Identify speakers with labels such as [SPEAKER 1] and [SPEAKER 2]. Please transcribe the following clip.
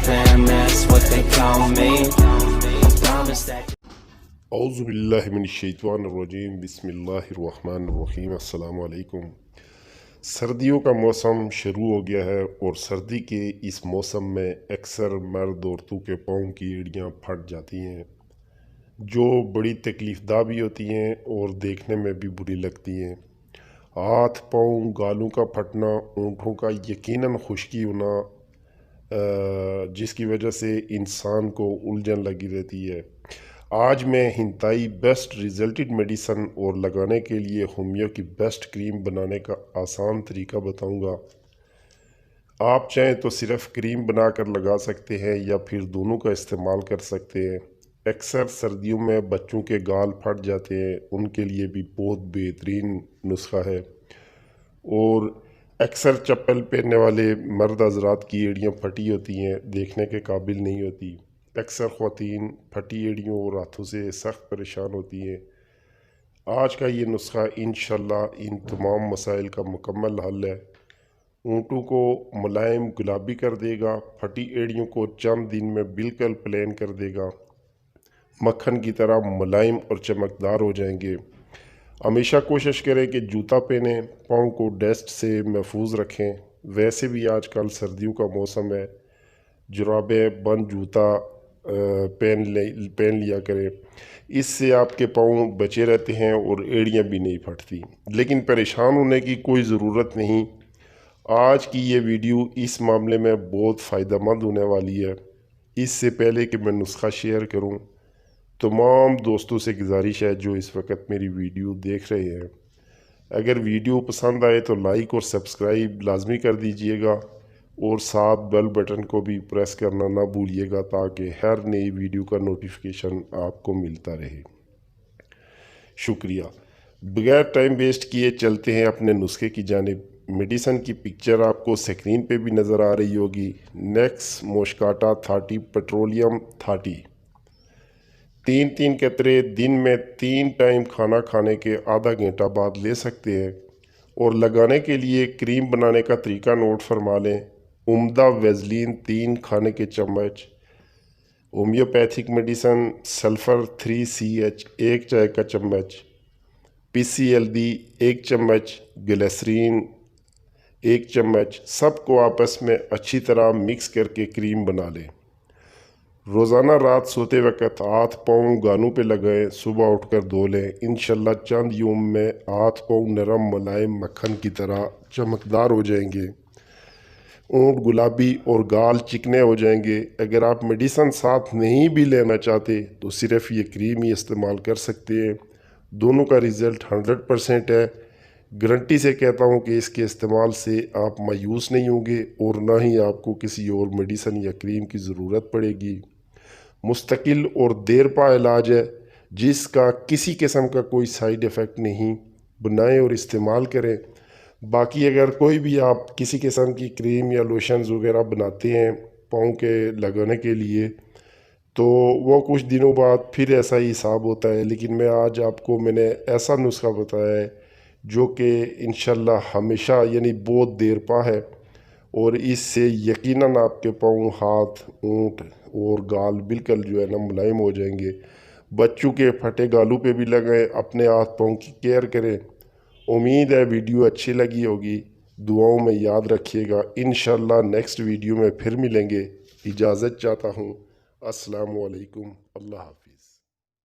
[SPEAKER 1] fam, that's what they call me. I promise that.
[SPEAKER 2] اعوذ باللہ من الشیطان الرجیم، بسم اللہ الرحمن الرحیم۔ السلام علیکم۔ سردیوں کا موسم شروع ہو گیا ہے اور سردی کے اس موسم میں اکثر مرد عورتوں کے پاؤں کی ایڑیاں پھٹ جاتی ہیں، جو بڑی تکلیف دہ بھی ہوتی ہیں اور دیکھنے میں بھی بری لگتی ہیں۔ ہاتھ، پاؤں، گالوں کا پھٹنا، اونٹوں کا یقیناً خشکی ہونا، جس کی وجہ سے انسان کو الجھن لگی رہتی ہے۔ آج میں ہنتائی بیسٹ ریزلٹڈ میڈیسن اور لگانے کے لیے ہومیو کی بیسٹ کریم بنانے کا آسان طریقہ بتاؤں گا۔ آپ چاہیں تو صرف کریم بنا کر لگا سکتے ہیں یا پھر دونوں کا استعمال کر سکتے ہیں۔ اکثر سردیوں میں بچوں کے گال پھٹ جاتے ہیں، ان کے لیے بھی بہت بہترین نسخہ ہے۔ اور اکثر چپل پہننے والے مرد حضرات کی ایڑیاں پھٹی ہوتی ہیں، دیکھنے کے قابل نہیں ہوتی۔ اکثر خواتین پھٹی ایڑیوں اور ہاتھوں سے سخت پریشان ہوتی ہیں۔ آج کا یہ نسخہ انشاءاللہ ان تمام مسائل کا مکمل حل ہے۔ اونٹوں کو ملائم گلابی کر دے گا، پھٹی ایڑیوں کو چند دن میں بالکل پلین کر دے گا، مکھن کی طرح ملائم اور چمکدار ہو جائیں گے۔ ہمیشہ کوشش کریں کہ جوتا پہنیں، پاؤں کو ڈسٹ سے محفوظ رکھیں۔ ویسے بھی آج کل سردیوں کا موسم ہے، جرابیں بند جوتا پہن لیا کریں، اس سے آپ کے پاؤں بچے رہتے ہیں اور ایڑیاں بھی نہیں پھٹتی۔ لیکن پریشان ہونے کی کوئی ضرورت نہیں، آج کی یہ ویڈیو اس معاملے میں بہت فائدہ مند ہونے والی ہے۔ اس سے پہلے کہ میں نسخہ شیئر کروں، تمام دوستوں سے گزارش ہے جو اس وقت میری ویڈیو دیکھ رہے ہیں، اگر ویڈیو پسند آئے تو لائک اور سبسکرائب لازمی کر دیجئے گا اور ساتھ بیل بٹن کو بھی پریس کرنا نہ بھولیے گا تاکہ ہر نئی ویڈیو کا نوٹیفیکیشن آپ کو ملتا رہے۔ شکریہ۔ بغیر ٹائم ویسٹ کیے چلتے ہیں اپنے نسخے کی جانب۔ میڈیسن کی پکچر آپ کو سکرین پہ بھی نظر آ رہی ہوگی۔ نیکس موشکاٹا 30 پیٹرولیم 30، 3 قطرے دن میں 3 ٹائم کھانا کھانے کے آدھا گھنٹہ بعد لے سکتے ہیں۔ اور لگانے کے لیے کریم بنانے کا طریقہ نوٹ فرما لیں۔ عمدہ ویزلین 3 کھانے کے چمچ، ہومیوپیتھک میڈیسن سلفر 3CH 1 چائے کا چمچ، PCLD 1 چمچ، گلیسرین 1 چمچ، سب کو آپس میں اچھی طرح مکس کر کے کریم بنا لیں۔ روزانہ رات سوتے وقت ہاتھ، پاؤں، گانوں پہ لگائیں، صبح اٹھ کر دھو لیں۔ انشاءاللہ چند یوم میں ہاتھ، پاؤں نرم ملائم مکھن کی طرح چمکدار ہو جائیں گے، اونٹ گلابی اور گال چکنے ہو جائیں گے۔ اگر آپ میڈیسن ساتھ نہیں بھی لینا چاہتے تو صرف یہ کریم ہی استعمال کر سکتے ہیں، دونوں کا رزلٹ 100% ہے۔ گارنٹی سے کہتا ہوں کہ اس کے استعمال سے آپ مایوس نہیں ہوں گے اور نہ ہی آپ کو کسی اور میڈیسن یا کریم کی ضرورت پڑے گی۔ مستقل اور دیر پا علاج ہے جس کا کسی قسم کا کوئی سائیڈ ایفیکٹ نہیں۔ بنائیں اور استعمال کریں۔ باقی اگر کوئی بھی آپ کسی قسم کی کریم یا لوشنز وغیرہ بناتے ہیں پاؤں کے لگانے کے لیے تو وہ کچھ دنوں بعد پھر ایسا ہی حساب ہوتا ہے، لیکن آج آپ کو میں نے ایسا نسخہ بتایا ہے جو کہ انشاءاللہ ہمیشہ یعنی بہت دیر پا ہے، اور اس سے یقیناً آپ کے پاؤں، ہاتھ، اونٹ اور گال بالکل جو ہے نا ملائم ہو جائیں گے۔ بچوں کے پھٹے گالوں پہ بھی لگائیں، اپنے ہاتھ پاؤں کی کیئر کریں۔ امید ہے ویڈیو اچھی لگی ہوگی، دعاؤں میں یاد رکھیے گا۔ انشاءاللہ نیکسٹ ویڈیو میں پھر ملیں گے۔ اجازت چاہتا ہوں۔ السلام علیکم، اللہ حافظ۔